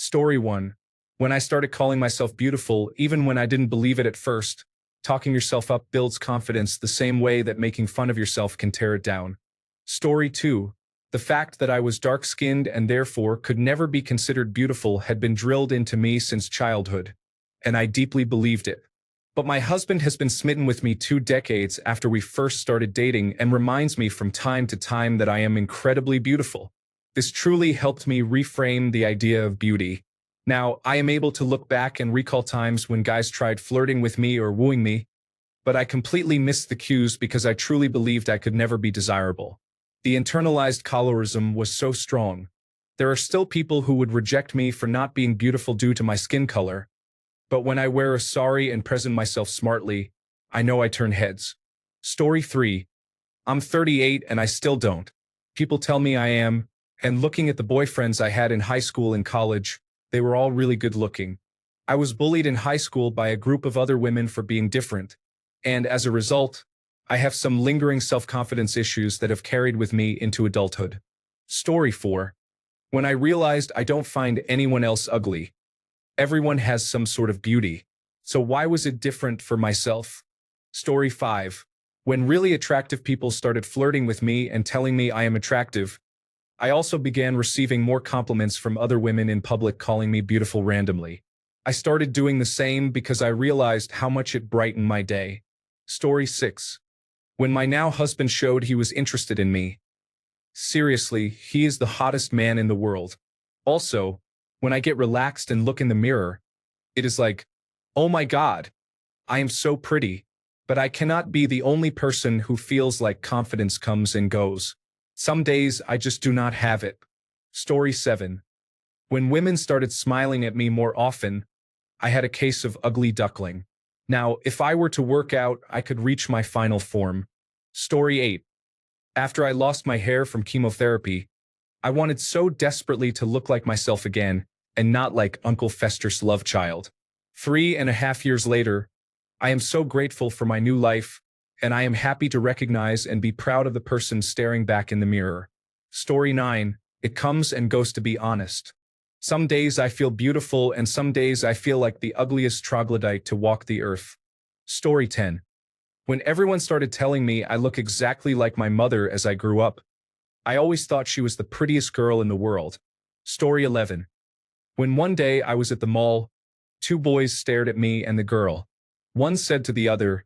Story 1. When I started calling myself beautiful, even when I didn't believe it at first, talking yourself up builds confidence the same way that making fun of yourself can tear it down. Story 2. The fact that I was dark-skinned and therefore could never be considered beautiful had been drilled into me since childhood, and I deeply believed it. But my husband has been smitten with me 2 decades after we first started dating and reminds me from time to time that I am incredibly beautiful. This truly helped me reframe the idea of beauty. Now, I am able to look back and recall times when guys tried flirting with me or wooing me, but I completely missed the cues because I truly believed I could never be desirable. The internalized colorism was so strong. There are still people who would reject me for not being beautiful due to my skin color, but when I wear a sari and present myself smartly, I know I turn heads. Story 3. I'm 38 and I still don't. People tell me I am, and looking at the boyfriends I had in high school and college, they were all really good looking. I was bullied in high school by a group of other women for being different, and as a result, I have some lingering self-confidence issues that have carried with me into adulthood. Story 4. When I realized I don't find anyone else ugly. Everyone has some sort of beauty, so why was it different for myself? Story 5. When really attractive people started flirting with me and telling me I am attractive, I also began receiving more compliments from other women in public calling me beautiful randomly. I started doing the same because I realized how much it brightened my day. Story 6. When my now husband showed he was interested in me. Seriously, he is the hottest man in the world. Also, when I get relaxed and look in the mirror, it is like, oh my God, I am so pretty, but I cannot be the only person who feels like confidence comes and goes. Some days I just do not have it. Story 7. When women started smiling at me more often, I had a case of ugly duckling. Now, if I were to work out, I could reach my final form. Story 8. After I lost my hair from chemotherapy, I wanted so desperately to look like myself again, and not like Uncle Fester's love child. 3.5 years later, I am so grateful for my new life, and I am happy to recognize and be proud of the person staring back in the mirror. Story 9. It comes and goes, to be honest. Some days I feel beautiful and some days I feel like the ugliest troglodyte to walk the earth. Story 10. When everyone started telling me I look exactly like my mother as I grew up, I always thought she was the prettiest girl in the world. Story 11. When one day I was at the mall, 2 boys stared at me and the girl. One said to the other,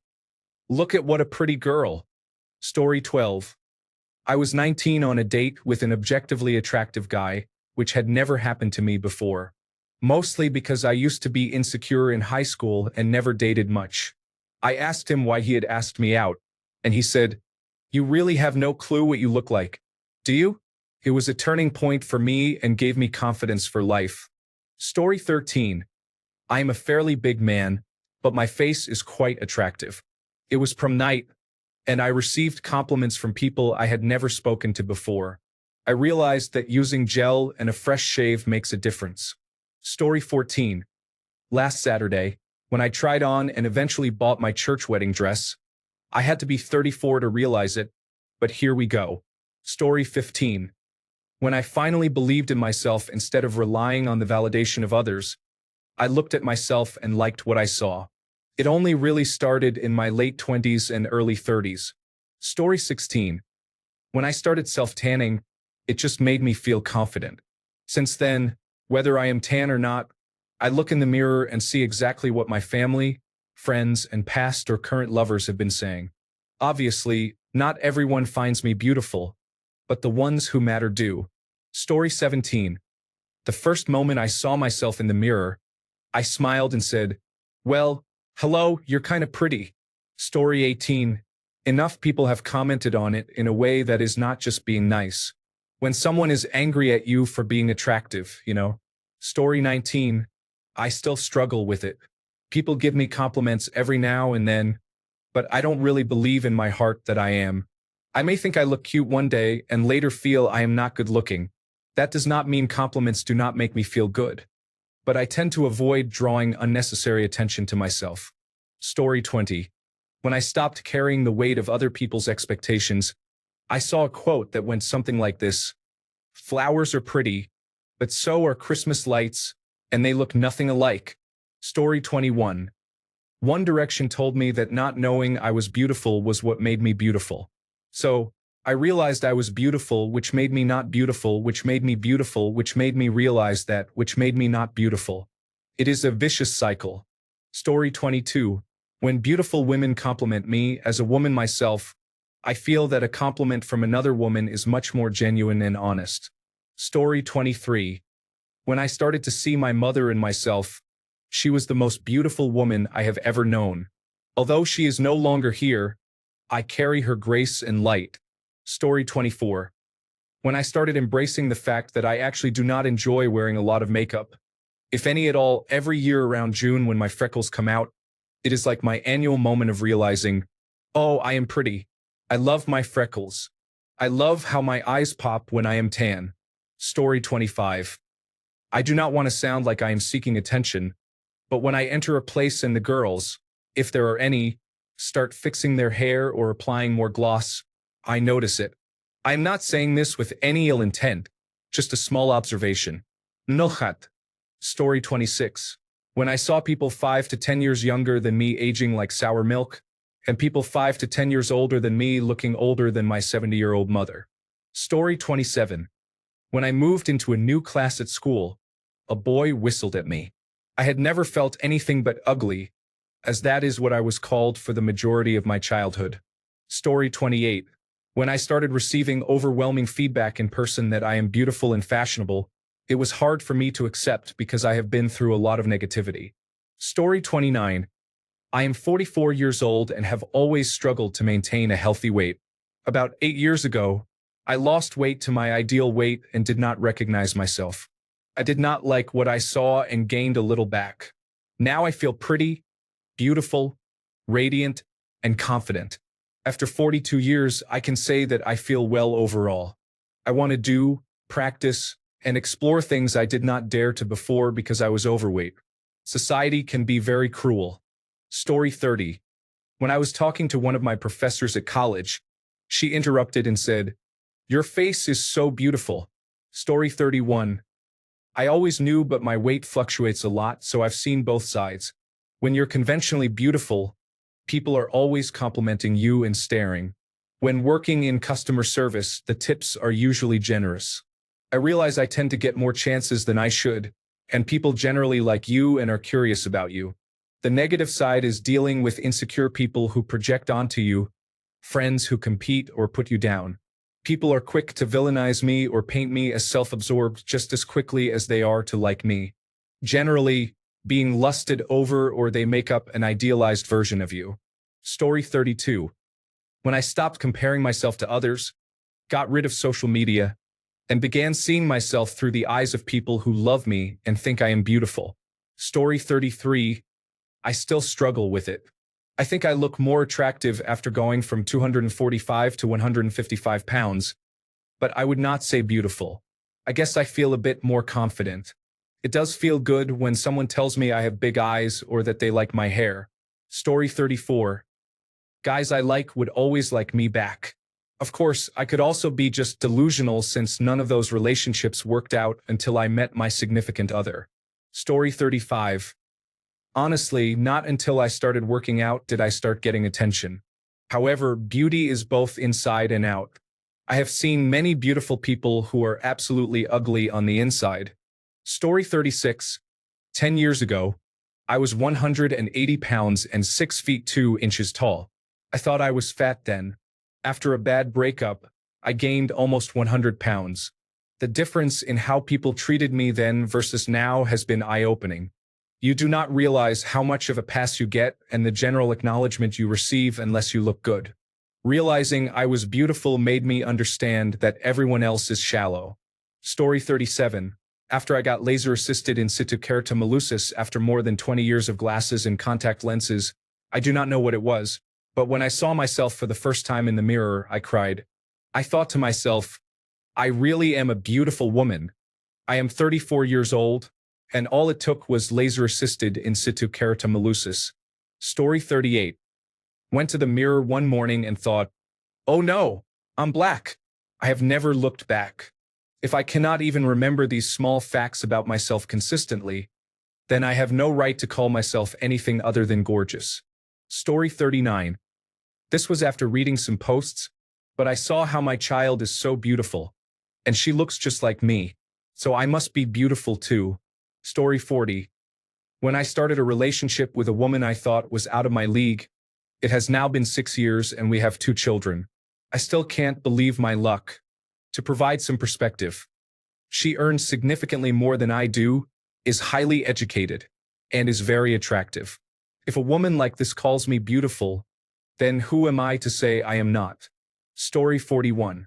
"Look at what a pretty girl." Story 12. I was 19 on a date with an objectively attractive guy, which had never happened to me before. Mostly because I used to be insecure in high school and never dated much. I asked him why he had asked me out, and he said, "You really have no clue what you look like, do you?" It was a turning point for me and gave me confidence for life. Story 13. I am a fairly big man, but my face is quite attractive. It was prom night, and I received compliments from people I had never spoken to before. I realized that using gel and a fresh shave makes a difference. Story 14. Last Saturday, when I tried on and eventually bought my church wedding dress, I had to be 34 to realize it, but here we go. Story 15. When I finally believed in myself instead of relying on the validation of others, I looked at myself and liked what I saw. It only really started in my late 20s and early 30s. Story 16. When I started self-tanning, it just made me feel confident. Since then, whether I am tan or not, I look in the mirror and see exactly what my family, friends, and past or current lovers have been saying. Obviously, not everyone finds me beautiful, but the ones who matter do. Story 17. The first moment I saw myself in the mirror, I smiled and said, "Well, hello, you're kind of pretty." Story 18. Enough people have commented on it in a way that is not just being nice. When someone is angry at you for being attractive, you know. Story 19. I still struggle with it. People give me compliments every now and then, but I don't really believe in my heart that I am. I may think I look cute one day and later feel I am not good looking. That does not mean compliments do not make me feel good. But I tend to avoid drawing unnecessary attention to myself. Story 20. When I stopped carrying the weight of other people's expectations, I saw a quote that went something like this: "Flowers are pretty, but so are Christmas lights, and they look nothing alike. Story 21. One Direction told me that not knowing I was beautiful was what made me beautiful. So, I realized I was beautiful, which made me not beautiful, which made me beautiful, which made me realize that, which made me not beautiful. It is a vicious cycle. Story 22. When beautiful women compliment me, as a woman myself, I feel that a compliment from another woman is much more genuine and honest. Story 23. When I started to see my mother in myself, she was the most beautiful woman I have ever known. Although she is no longer here, I carry her grace and light. Story 24. When I started embracing the fact that I actually do not enjoy wearing a lot of makeup, if any at all, every year around June when my freckles come out, it is like my annual moment of realizing, oh, I am pretty. I love my freckles. I love how my eyes pop when I am tan. Story 25. I do not want to sound like I am seeking attention, but when I enter a place and the girls, if there are any, start fixing their hair or applying more gloss, I notice it. I am not saying this with any ill intent, just a small observation. Nochat. Story 26. When I saw people 5 to 10 years younger than me aging like sour milk, and people 5 to 10 years older than me looking older than my 70-year-old mother. Story 27. When I moved into a new class at school, a boy whistled at me. I had never felt anything but ugly, as that is what I was called for the majority of my childhood. Story 28. When I started receiving overwhelming feedback in person that I am beautiful and fashionable, it was hard for me to accept because I have been through a lot of negativity. Story 29. I am 44 years old and have always struggled to maintain a healthy weight. About 8 years ago, I lost weight to my ideal weight and did not recognize myself. I did not like what I saw and gained a little back. Now I feel pretty, beautiful, radiant, and confident. After 42 years, I can say that I feel well overall. I want to do, practice, and explore things I did not dare to before because I was overweight. Society can be very cruel. Story 30. When I was talking to one of my professors at college, she interrupted and said, "Your face is so beautiful." Story 31. I always knew, but my weight fluctuates a lot, so I've seen both sides. When you're conventionally beautiful, people are always complimenting you and staring. When working in customer service, the tips are usually generous. I realize I tend to get more chances than I should, and people generally like you and are curious about you. The negative side is dealing with insecure people who project onto you, friends who compete or put you down. People are quick to villainize me or paint me as self-absorbed just as quickly as they are to like me. Generally, being lusted over, or they make up an idealized version of you. Story 32. When I stopped comparing myself to others, got rid of social media, and began seeing myself through the eyes of people who love me and think I am beautiful. Story 33. I still struggle with it. I think I look more attractive after going from 245 to 155 pounds, but I would not say beautiful. I guess I feel a bit more confident. It does feel good when someone tells me I have big eyes or that they like my hair. Story 34. Guys I like would always like me back. Of course, I could also be just delusional since none of those relationships worked out until I met my significant other. Story 35. Honestly, not until I started working out did I start getting attention. However, beauty is both inside and out. I have seen many beautiful people who are absolutely ugly on the inside. Story 36. 10 years ago, I was 180 pounds and 6 feet 2 inches tall. I thought I was fat then. After a bad breakup, I gained almost 100 pounds. The difference in how people treated me then versus now has been eye-opening. You do not realize how much of a pass you get and the general acknowledgement you receive unless you look good. Realizing I was beautiful made me understand that everyone else is shallow. Story 37. After I got laser-assisted in situ keratomelusis after more than 20 years of glasses and contact lenses, I do not know what it was, but when I saw myself for the first time in the mirror, I cried. I thought to myself, I really am a beautiful woman. I am 34 years old, and all it took was laser-assisted in situ keratomelusis. Story 38. Went to the mirror one morning and thought, oh no, I'm black. I have never looked back. If I cannot even remember these small facts about myself consistently, then I have no right to call myself anything other than gorgeous. Story 39. This was after reading some posts, but I saw how my child is so beautiful, and she looks just like me, so I must be beautiful too. Story 40. When I started a relationship with a woman I thought was out of my league, it has now been 6 years and we have 2 children. I still can't believe my luck. To provide some perspective, she earns significantly more than I do, is highly educated, and is very attractive. If a woman like this calls me beautiful, then who am I to say I am not? Story 41.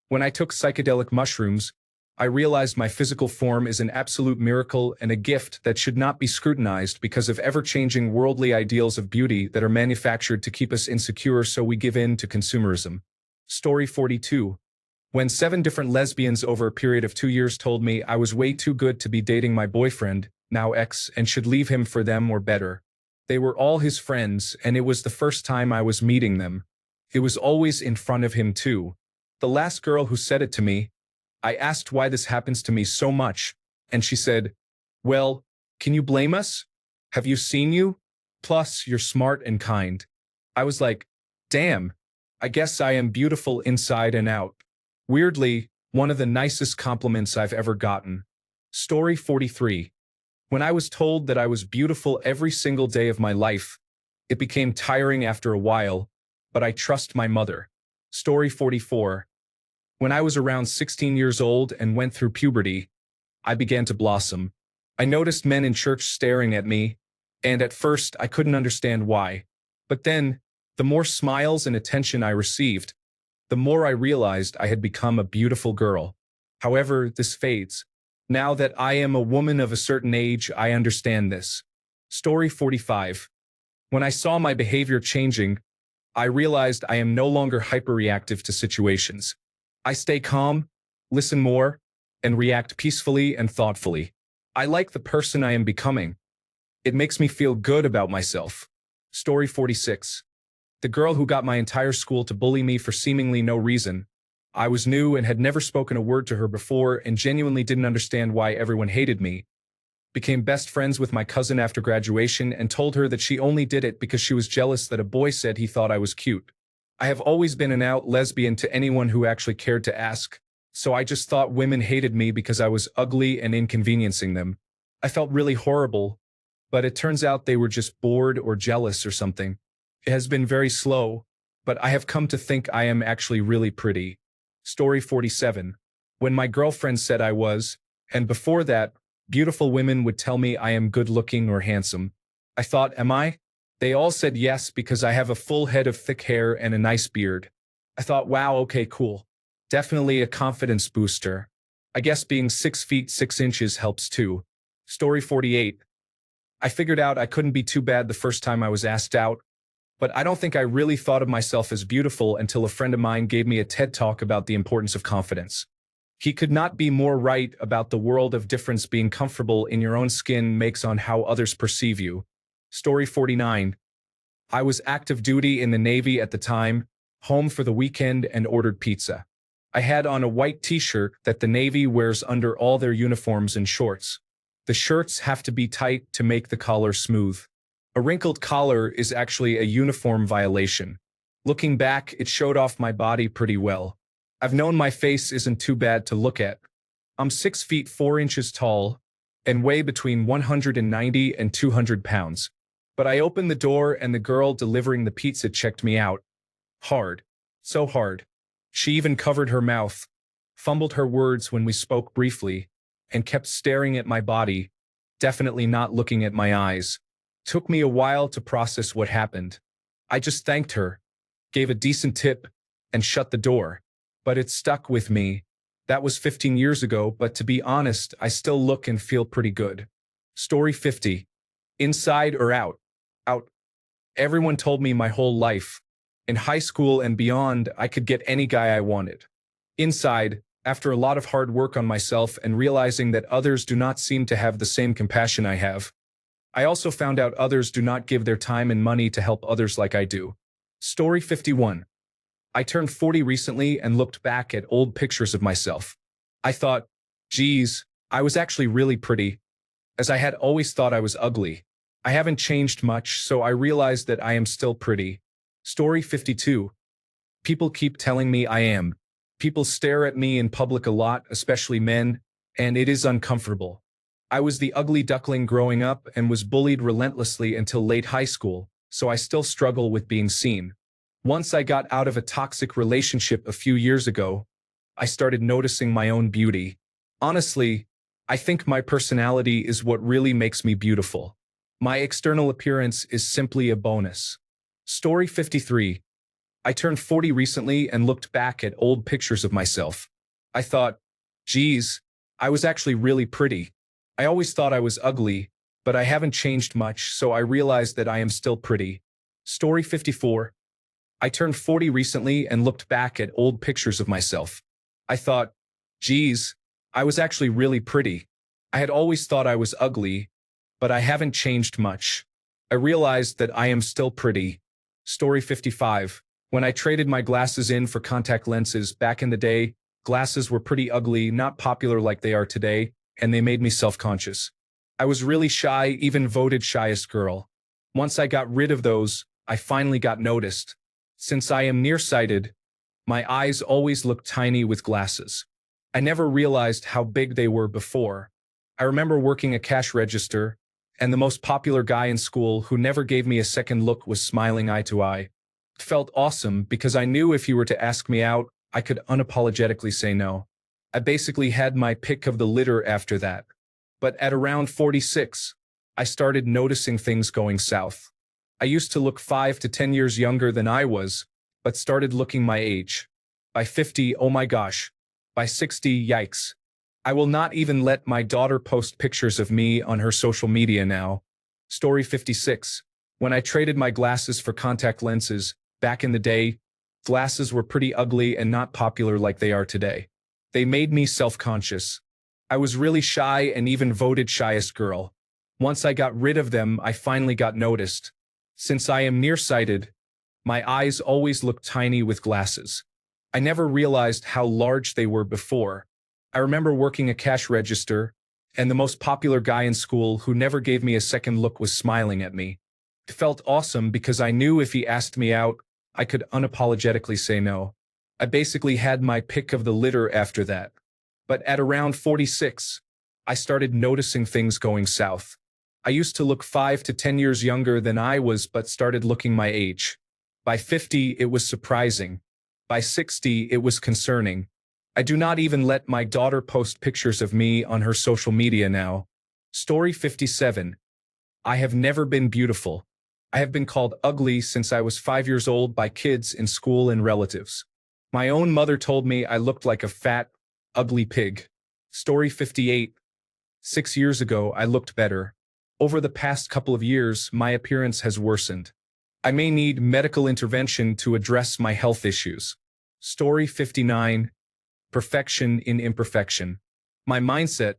When I took psychedelic mushrooms, I realized my physical form is an absolute miracle and a gift that should not be scrutinized because of ever-changing worldly ideals of beauty that are manufactured to keep us insecure, so we give in to consumerism. Story 42. When 7 different lesbians over a period of 2 years told me I was way too good to be dating my boyfriend, now ex, and should leave him for them or better. They were all his friends, and it was the first time I was meeting them. It was always in front of him too. The last girl who said it to me, I asked why this happens to me so much, and she said, "Well, can you blame us? Have you seen you? Plus, you're smart and kind." I was like, damn, I guess I am beautiful inside and out. Weirdly, one of the nicest compliments I've ever gotten. Story 43. When I was told that I was beautiful every single day of my life, it became tiring after a while, but I trust my mother. Story 44. When I was around 16 years old and went through puberty, I began to blossom. I noticed men in church staring at me, and at first I couldn't understand why. But then, the more smiles and attention I received, the more I realized I had become a beautiful girl. However, this fades. Now that I am a woman of a certain age, I understand this. Story 45. When I saw my behavior changing, I realized I am no longer hyperreactive to situations. I stay calm, listen more, and react peacefully and thoughtfully. I like the person I am becoming. It makes me feel good about myself. Story 46. The girl who got my entire school to bully me for seemingly no reason. I was new and had never spoken a word to her before and genuinely didn't understand why everyone hated me. Became best friends with my cousin after graduation and told her that she only did it because she was jealous that a boy said he thought I was cute. I have always been an out lesbian to anyone who actually cared to ask, so I just thought women hated me because I was ugly and inconveniencing them. I felt really horrible, but it turns out they were just bored or jealous or something. It has been very slow, but I have come to think I am actually really pretty. Story 47. When my girlfriend said I was, and before that, beautiful women would tell me I am good-looking or handsome. I thought, am I? They all said yes because I have a full head of thick hair and a nice beard. I thought, wow, okay, cool. Definitely a confidence booster. I guess being 6 feet 6 inches helps too. Story 48. I figured out I couldn't be too bad the first time I was asked out, but I don't think I really thought of myself as beautiful until a friend of mine gave me a TED talk about the importance of confidence. He could not be more right about the world of difference being comfortable in your own skin makes on how others perceive you. Story 49. I was active duty in the Navy at the time, home for the weekend and ordered pizza. I had on a white t-shirt that the Navy wears under all their uniforms and shorts. The shirts have to be tight to make the collar smooth. A wrinkled collar is actually a uniform violation. Looking back, it showed off my body pretty well. I've known my face isn't too bad to look at. I'm 6 feet 4 inches tall and weigh between 190 and 200 pounds. But I opened the door and the girl delivering the pizza checked me out. Hard. So hard. She even covered her mouth, fumbled her words when we spoke briefly, and kept staring at my body, definitely not looking at my eyes. Took me a while to process what happened. I just thanked her, gave a decent tip, and shut the door. But it stuck with me. That was 15 years ago, but to be honest, I still look and feel pretty good. Story 50. Inside or out? Out. Everyone told me my whole life. In high school and beyond, I could get any guy I wanted. Inside, after a lot of hard work on myself and realizing that others do not seem to have the same compassion I have, I also found out others do not give their time and money to help others like I do. Story 51. I turned 40 recently and looked back at old pictures of myself. I thought, geez, I was actually really pretty. as I had always thought I was ugly. I haven't changed much, so I realized that I am still pretty. Story 52. People keep telling me I am. People stare at me in public a lot, especially men, and it is uncomfortable. I was the ugly duckling growing up and was bullied relentlessly until late high school, so I still struggle with being seen. Once I got out of a toxic relationship a few years ago, I started noticing my own beauty. Honestly, I think my personality is what really makes me beautiful. My external appearance is simply a bonus. Story 53. I turned 40 recently and looked back at old pictures of myself. I thought, geez, I was actually really pretty. I always thought I was ugly, but I haven't changed much, so I realized that I am still pretty. Story 54. I turned 40 recently and looked back at old pictures of myself. I thought, geez, I was actually really pretty. I had always thought I was ugly, but I haven't changed much. I realized that I am still pretty. Story 55. When I traded my glasses in for contact lenses back in the day, glasses were pretty ugly, not popular like they are today, and they made me self-conscious. I was really shy, even voted shyest girl. Once I got rid of those, I finally got noticed. Since I am nearsighted, my eyes always look tiny with glasses. I never realized how big they were before. I remember working a cash register, and the most popular guy in school who never gave me a second look was smiling eye to eye. It felt awesome because I knew if he were to ask me out, I could unapologetically say no. I basically had my pick of the litter after that. But at around 46, I started noticing things going south. I used to look 5 to 10 years younger than I was, but started looking my age. By 50, oh my gosh. By 60, yikes. I will not even let my daughter post pictures of me on her social media now. Story 56. When I traded my glasses for contact lenses, back in the day, glasses were pretty ugly and not popular like they are today. They made me self-conscious. I was really shy and even voted shyest girl. Once I got rid of them, I finally got noticed. Since I am nearsighted, my eyes always look tiny with glasses. I never realized how large they were before. I remember working a cash register, and the most popular guy in school who never gave me a second look was smiling at me. It felt awesome because I knew if he asked me out, I could unapologetically say no. I basically had my pick of the litter after that. But at around 46, I started noticing things going south. I used to look 5 to 10 years younger than I was but started looking my age. By 50, it was surprising. By 60, it was concerning. I do not even let my daughter post pictures of me on her social media now. Story 57. I have never been beautiful. I have been called ugly since I was 5 years old by kids in school and relatives. My own mother told me I looked like a fat, ugly pig. Story 58. 6 years ago, I looked better. Over the past couple of years, my appearance has worsened. I may need medical intervention to address my health issues. Story 59. Perfection in imperfection. My mindset,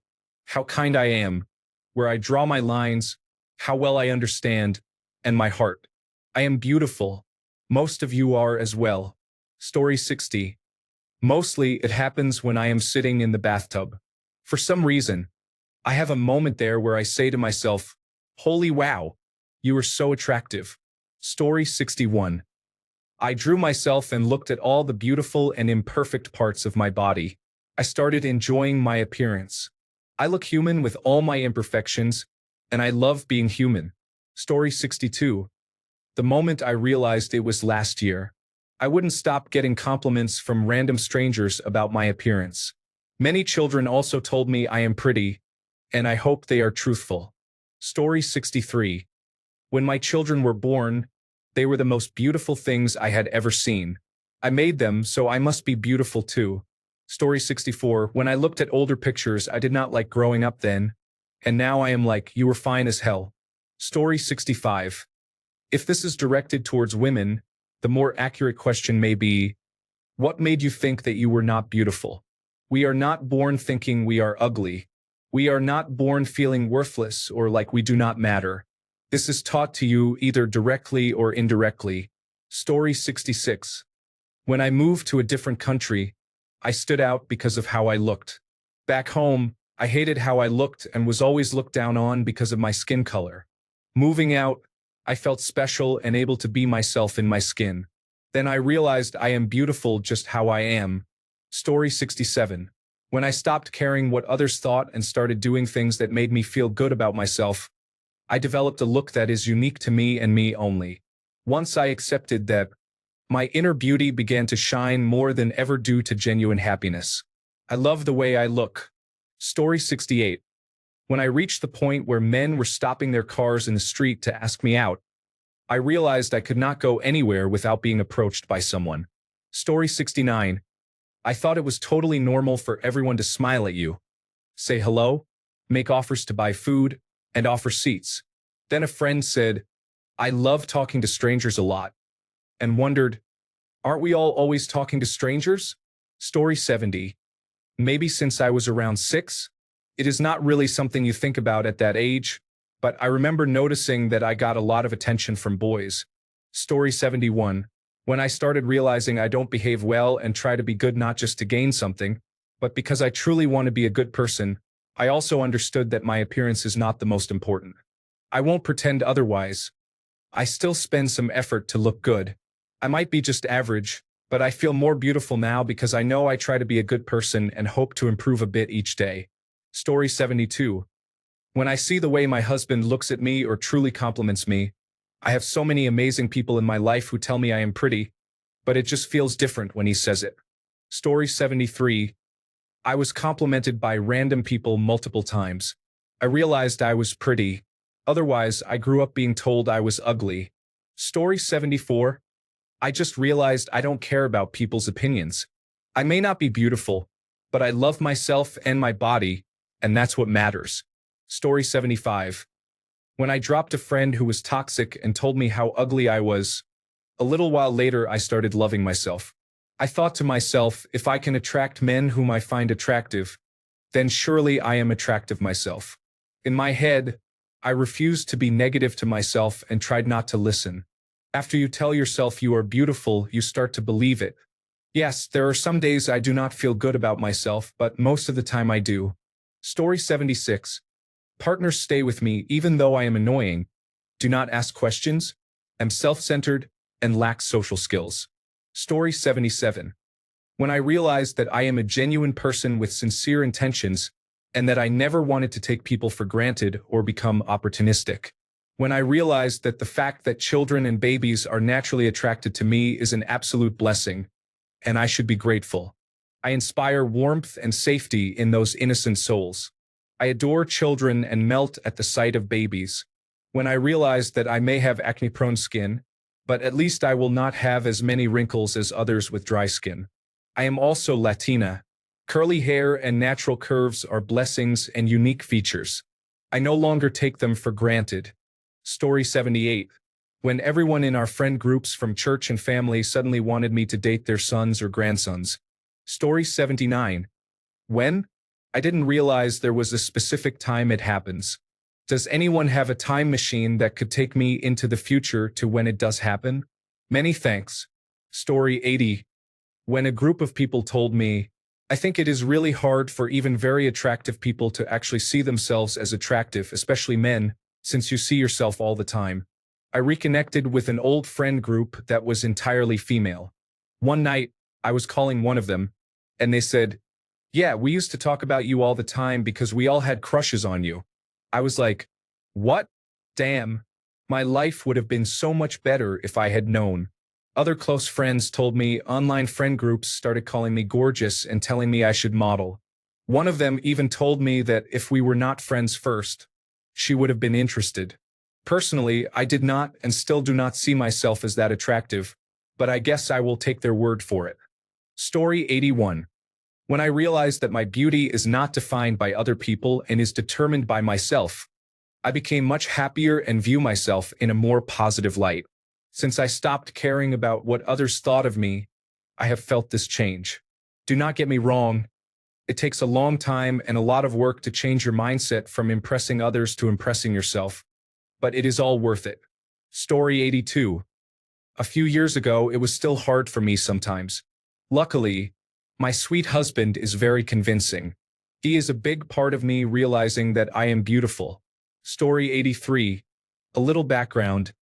how kind I am, where I draw my lines, how well I understand, and my heart. I am beautiful. Most of you are as well. Story 60. Mostly it happens when I am sitting in the bathtub. For some reason, I have a moment there where I say to myself, holy wow, you are so attractive. Story 61. I drew myself and looked at all the beautiful and imperfect parts of my body. I started enjoying my appearance. I look human with all my imperfections, and I love being human. Story 62. The moment I realized it was last year. I wouldn't stop getting compliments from random strangers about my appearance. Many children also told me I am pretty, and I hope they are truthful. Story 63. When my children were born, they were the most beautiful things I had ever seen. I made them, so I must be beautiful too. Story 64. When I looked at older pictures, I did not like growing up then, and now I am like, you were fine as hell. Story 65. If this is directed towards women, the more accurate question may be, what made you think that you were not beautiful? We are not born thinking we are ugly. We are not born feeling worthless or like we do not matter. This is taught to you either directly or indirectly. Story 66. When I moved to a different country, I stood out because of how I looked. Back home, I hated how I looked and was always looked down on because of my skin color. Moving out, I felt special and able to be myself in my skin. Then I realized I am beautiful just how I am. Story 67. When I stopped caring what others thought and started doing things that made me feel good about myself, I developed a look that is unique to me and me only. Once I accepted that, my inner beauty began to shine more than ever due to genuine happiness. I love the way I look. Story 68. When I reached the point where men were stopping their cars in the street to ask me out, I realized I could not go anywhere without being approached by someone. Story 69. I thought it was totally normal for everyone to smile at you, say hello, make offers to buy food, and offer seats. Then a friend said, "I love talking to strangers a lot," and wondered, aren't we all always talking to strangers? Story 70. Maybe since I was around 6, it is not really something you think about at that age, but I remember noticing that I got a lot of attention from boys. Story 71. When I started realizing I don't behave well and try to be good not just to gain something, but because I truly want to be a good person, I also understood that my appearance is not the most important. I won't pretend otherwise. I still spend some effort to look good. I might be just average, but I feel more beautiful now because I know I try to be a good person and hope to improve a bit each day. Story 72. When I see the way my husband looks at me or truly compliments me, I have so many amazing people in my life who tell me I am pretty, but it just feels different when he says it. Story 73. I was complimented by random people multiple times. I realized I was pretty. Otherwise, I grew up being told I was ugly. Story 74. I just realized I don't care about people's opinions. I may not be beautiful, but I love myself and my body, and that's what matters. Story 75. When I dropped a friend who was toxic and told me how ugly I was, a little while later I started loving myself. I thought to myself, if I can attract men whom I find attractive, then surely I am attractive myself. In my head, I refused to be negative to myself and tried not to listen. After you tell yourself you are beautiful, you start to believe it. Yes, there are some days I do not feel good about myself, but most of the time I do. Story 76. Partners stay with me even though I am annoying, do not ask questions, am self-centered, and lack social skills. Story 77. When I realized that I am a genuine person with sincere intentions, and that I never wanted to take people for granted or become opportunistic. When I realized that the fact that children and babies are naturally attracted to me is an absolute blessing, and I should be grateful. I inspire warmth and safety in those innocent souls. I adore children and melt at the sight of babies. When I realized that I may have acne-prone skin, but at least I will not have as many wrinkles as others with dry skin. I am also Latina. Curly hair and natural curves are blessings and unique features. I no longer take them for granted. Story 78. When everyone in our friend groups from church and family suddenly wanted me to date their sons or grandsons. Story 79. When? I didn't realize there was a specific time it happens. Does anyone have a time machine that could take me into the future to when it does happen? Many thanks. Story 80. When a group of people told me, I think it is really hard for even very attractive people to actually see themselves as attractive, especially men, since you see yourself all the time. I reconnected with an old friend group that was entirely female. One night, I was calling one of them, and they said, "Yeah, we used to talk about you all the time because we all had crushes on you." I was like, what? Damn. My life would have been so much better if I had known. Other close friends told me online friend groups started calling me gorgeous and telling me I should model. One of them even told me that if we were not friends first, she would have been interested. Personally, I did not and still do not see myself as that attractive, but I guess I will take their word for it. Story 81. When I realized that my beauty is not defined by other people and is determined by myself, I became much happier and view myself in a more positive light. Since I stopped caring about what others thought of me, I have felt this change. Do not get me wrong. It takes a long time and a lot of work to change your mindset from impressing others to impressing yourself, but it is all worth it. Story 82. A few years ago, it was still hard for me sometimes. Luckily, my sweet husband is very convincing. He is a big part of me realizing that I am beautiful. Story 83. A little background.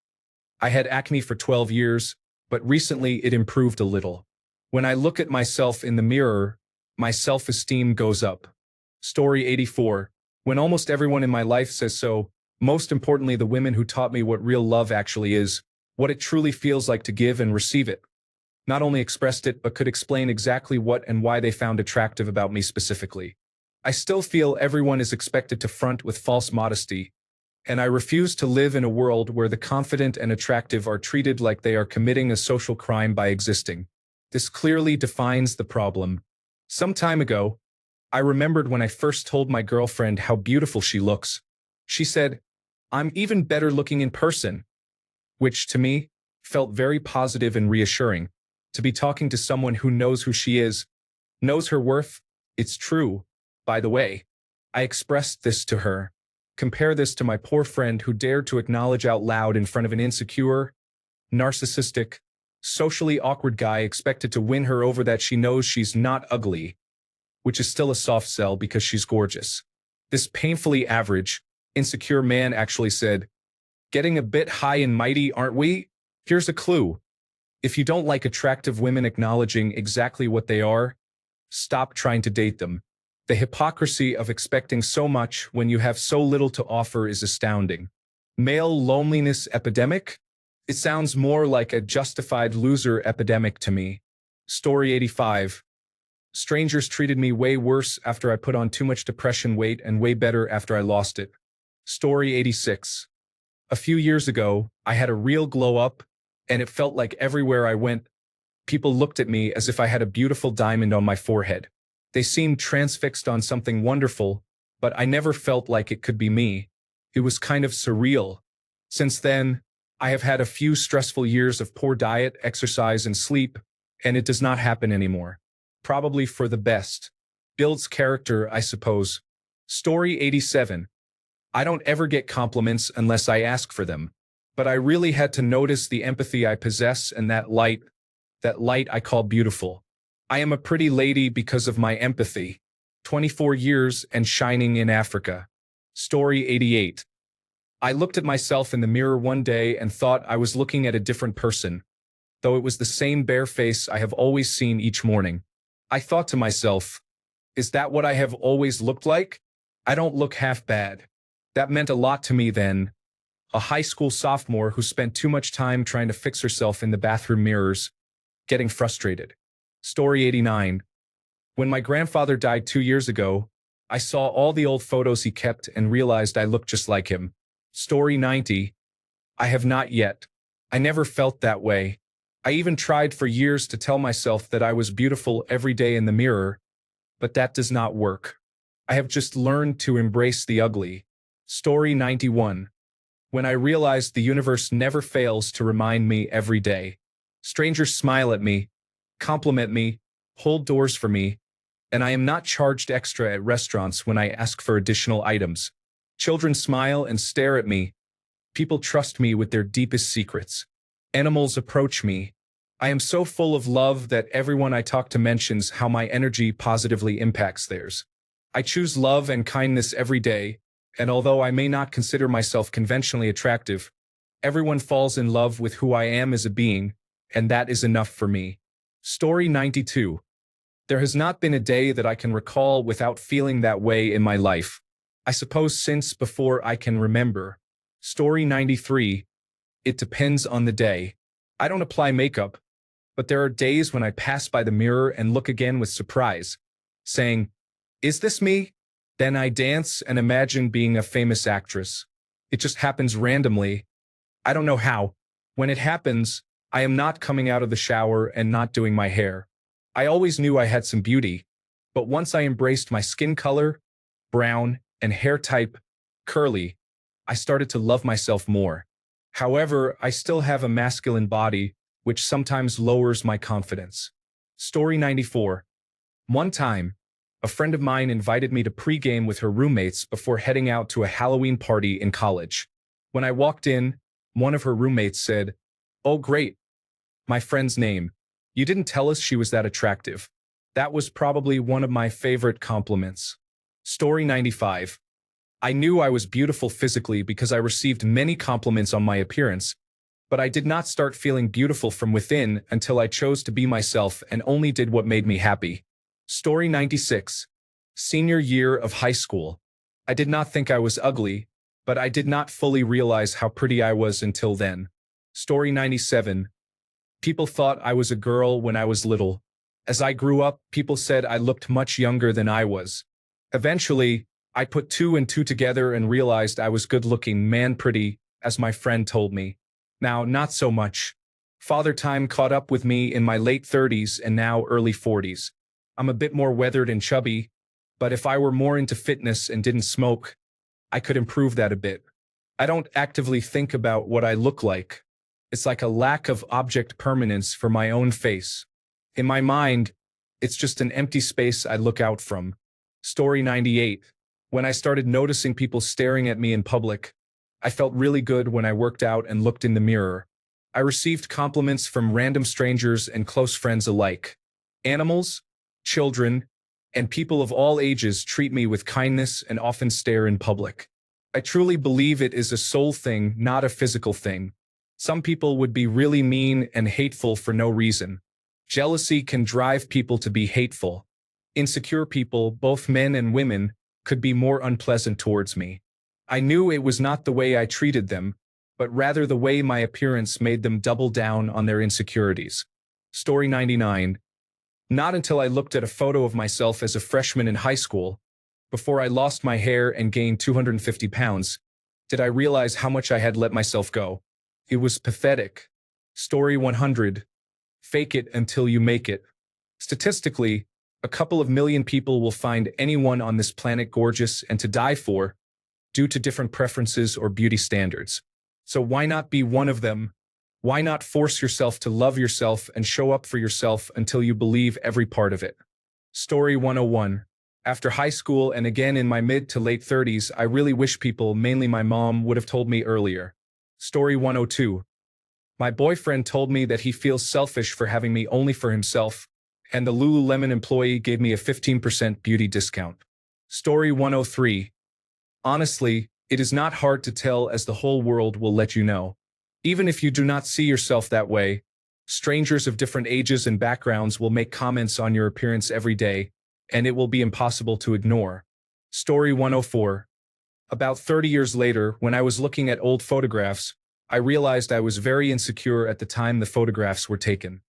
I had acne for 12 years, but recently it improved a little. When I look at myself in the mirror, my self-esteem goes up. Story 84. When almost everyone in my life says so, most importantly the women who taught me what real love actually is, what it truly feels like to give and receive it. Not only expressed it, but could explain exactly what and why they found attractive about me specifically. I still feel everyone is expected to front with false modesty, and I refuse to live in a world where the confident and attractive are treated like they are committing a social crime by existing. This clearly defines the problem. Some time ago, I remembered when I first told my girlfriend how beautiful she looks. She said, "I'm even better looking in person," which to me felt very positive and reassuring. To be talking to someone who knows who she is, knows her worth. It's true, by the way. I expressed this to her. Compare this to my poor friend who dared to acknowledge out loud in front of an insecure, narcissistic, socially awkward guy expected to win her over that she knows she's not ugly, which is still a soft sell because she's gorgeous. This painfully average, insecure man actually said, "Getting a bit high and mighty, aren't we? Here's a clue. If you don't like attractive women acknowledging exactly what they are, stop trying to date them. The hypocrisy of expecting so much when you have so little to offer is astounding." Male loneliness epidemic? It sounds more like a justified loser epidemic to me. Story 85. Strangers treated me way worse after I put on too much depression weight and way better after I lost it. Story 86. A few years ago, I had a real glow up, and it felt like everywhere I went, people looked at me as if I had a beautiful diamond on my forehead. They seemed transfixed on something wonderful, but I never felt like it could be me. It was kind of surreal. Since then, I have had a few stressful years of poor diet, exercise, and sleep, and it does not happen anymore. Probably for the best. Builds character, I suppose. Story 87. I don't ever get compliments unless I ask for them, but I really had to notice the empathy I possess and that light I call beautiful. I am a pretty lady because of my empathy. 24 years and shining in Africa. Story 88. I looked at myself in the mirror one day and thought I was looking at a different person, though it was the same bare face I have always seen each morning. I thought to myself, is that what I have always looked like? I don't look half bad. That meant a lot to me then. A high school sophomore who spent too much time trying to fix herself in the bathroom mirrors, getting frustrated. Story 89. When my grandfather died 2 years ago, I saw all the old photos he kept and realized I looked just like him. Story 90. I have not yet. I never felt that way. I even tried for years to tell myself that I was beautiful every day in the mirror, but that does not work. I have just learned to embrace the ugly. Story 91. When I realized the universe never fails to remind me every day. Strangers smile at me, compliment me, hold doors for me, and I am not charged extra at restaurants when I ask for additional items. Children smile and stare at me. People trust me with their deepest secrets. Animals approach me. I am so full of love that everyone I talk to mentions how my energy positively impacts theirs. I choose love and kindness every day, and although I may not consider myself conventionally attractive, everyone falls in love with who I am as a being, and that is enough for me. Story 92. There has not been a day that I can recall without feeling that way in my life. I suppose since before I can remember. Story 93. It depends on the day. I don't apply makeup, but there are days when I pass by the mirror and look again with surprise, saying, "Is this me?" Then I dance and imagine being a famous actress. It just happens randomly. I don't know how. When it happens, I am not coming out of the shower and not doing my hair. I always knew I had some beauty, but once I embraced my skin color, brown, and hair type, curly, I started to love myself more. However, I still have a masculine body, which sometimes lowers my confidence. Story 94. One time, a friend of mine invited me to pregame with her roommates before heading out to a Halloween party in college. When I walked in, one of her roommates said, "Oh, great. My friend's name. You didn't tell us she was that attractive." That was probably one of my favorite compliments. Story 95. I knew I was beautiful physically because I received many compliments on my appearance, but I did not start feeling beautiful from within until I chose to be myself and only did what made me happy. Story 96. Senior year of high school. I did not think I was ugly, but I did not fully realize how pretty I was until then. Story 97. People thought I was a girl when I was little. As I grew up, people said I looked much younger than I was. Eventually, I put two and two together and realized I was good-looking, man pretty, as my friend told me. Now, not so much. Father Time caught up with me in my late 30s and now early 40s. I'm a bit more weathered and chubby, but if I were more into fitness and didn't smoke, I could improve that a bit. I don't actively think about what I look like. It's like a lack of object permanence for my own face. In my mind, it's just an empty space I look out from. Story 98. When I started noticing people staring at me in public, I felt really good when I worked out and looked in the mirror. I received compliments from random strangers and close friends alike. Animals, children, and people of all ages treat me with kindness and often stare in public. I truly believe it is a soul thing, not a physical thing. Some people would be really mean and hateful for no reason. Jealousy can drive people to be hateful. Insecure people, both men and women, could be more unpleasant towards me. I knew it was not the way I treated them, but rather the way my appearance made them double down on their insecurities. Story 99. Not until I looked at a photo of myself as a freshman in high school, before I lost my hair and gained 250 pounds, did I realize how much I had let myself go. It was pathetic. Story 100. Fake it until you make it. Statistically, a couple of million people will find anyone on this planet gorgeous and to die for, due to different preferences or beauty standards. So why not be one of them? Why not force yourself to love yourself and show up for yourself until you believe every part of it? Story 101. After high school and again in my mid to late 30s, I really wish people, mainly my mom, would have told me earlier. Story 102. My boyfriend told me that he feels selfish for having me only for himself, and the Lululemon employee gave me a 15% beauty discount. Story 103. Honestly, it is not hard to tell as the whole world will let you know. Even if you do not see yourself that way, strangers of different ages and backgrounds will make comments on your appearance every day, and it will be impossible to ignore. Story 104. About 30 years later, when I was looking at old photographs, I realized I was very insecure at the time the photographs were taken.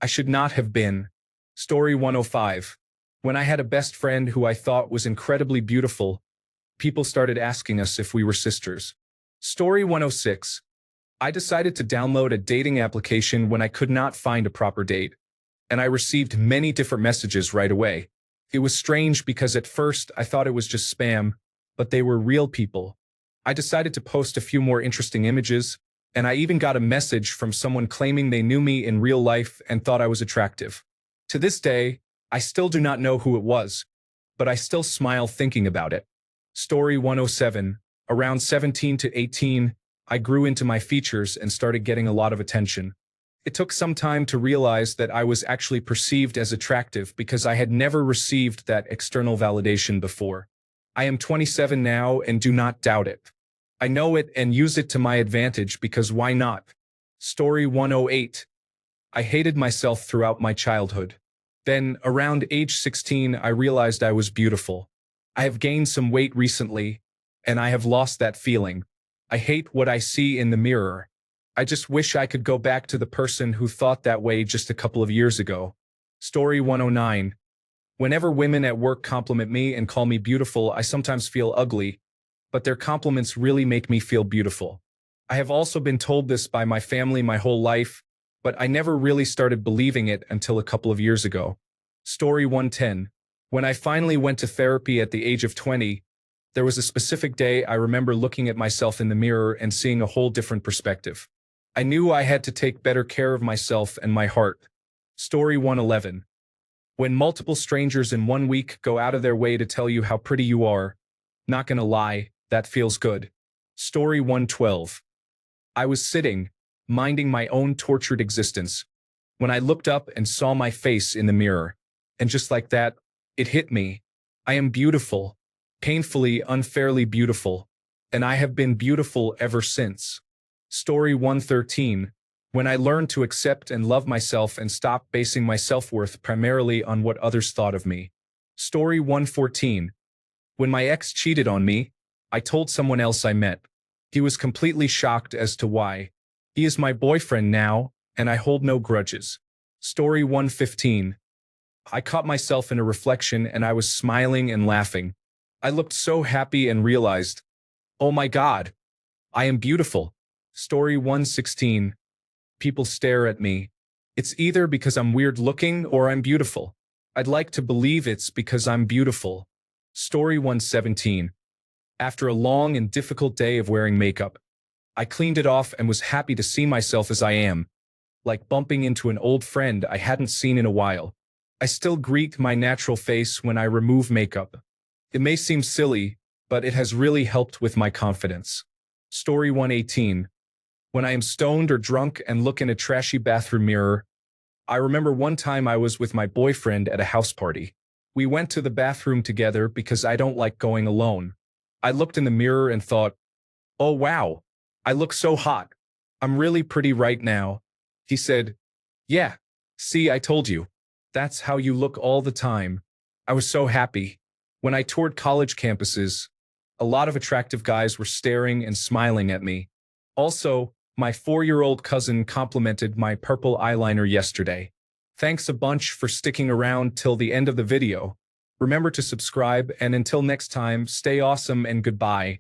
I should not have been. Story 105. When I had a best friend who I thought was incredibly beautiful, people started asking us if we were sisters. Story 106. I decided to download a dating application when I could not find a proper date, and I received many different messages right away. It was strange because at first I thought it was just spam, but they were real people. I decided to post a few more interesting images, and I even got a message from someone claiming they knew me in real life and thought I was attractive. To this day, I still do not know who it was, but I still smile thinking about it. Story 107. Around 17 to 18, I grew into my features and started getting a lot of attention. It took some time to realize that I was actually perceived as attractive because I had never received that external validation before. I am 27 now and do not doubt it. I know it and use it to my advantage because why not? Story 108. I hated myself throughout my childhood. Then, around age 16, I realized I was beautiful. I have gained some weight recently, and I have lost that feeling. I hate what I see in the mirror. I just wish I could go back to the person who thought that way just a couple of years ago. Story 109. Whenever women at work compliment me and call me beautiful, I sometimes feel ugly, but their compliments really make me feel beautiful. I have also been told this by my family my whole life, but I never really started believing it until a couple of years ago. Story 110. When I finally went to therapy at the age of 20, there was a specific day I remember looking at myself in the mirror and seeing a whole different perspective. I knew I had to take better care of myself and my heart. Story 111. When multiple strangers in 1 week go out of their way to tell you how pretty you are, not gonna lie, that feels good. Story 112. I was sitting, minding my own tortured existence, when I looked up and saw my face in the mirror. And just like that, it hit me. I am beautiful. painfully, unfairly beautiful, and I have been beautiful ever since. Story 113. When I learned to accept and love myself and stop basing my self-worth primarily on what others thought of me. Story 114. When my ex cheated on me, I told someone else I met. He was completely shocked as to why. He is my boyfriend now, and I hold no grudges. Story 115. I caught myself in a reflection and I was smiling and laughing. I looked so happy and realized, oh my God, I am beautiful. Story 116. People stare at me. It's either because I'm weird looking or I'm beautiful. I'd like to believe it's because I'm beautiful. Story 117. After a long and difficult day of wearing makeup, I cleaned it off and was happy to see myself as I am, like bumping into an old friend I hadn't seen in a while. I still greet my natural face when I remove makeup. It may seem silly, but it has really helped with my confidence. Story 118. When I am stoned or drunk and look in a trashy bathroom mirror, I remember one time I was with my boyfriend at a house party. We went to the bathroom together because I don't like going alone. I looked in the mirror and thought, oh wow, I look so hot. I'm really pretty right now. He said, yeah, see, I told you. That's how you look all the time. I was so happy. When I toured college campuses, a lot of attractive guys were staring and smiling at me. Also, my 4-year-old cousin complimented my purple eyeliner yesterday. Thanks a bunch for sticking around till the end of the video. Remember to subscribe, and until next time, stay awesome and goodbye.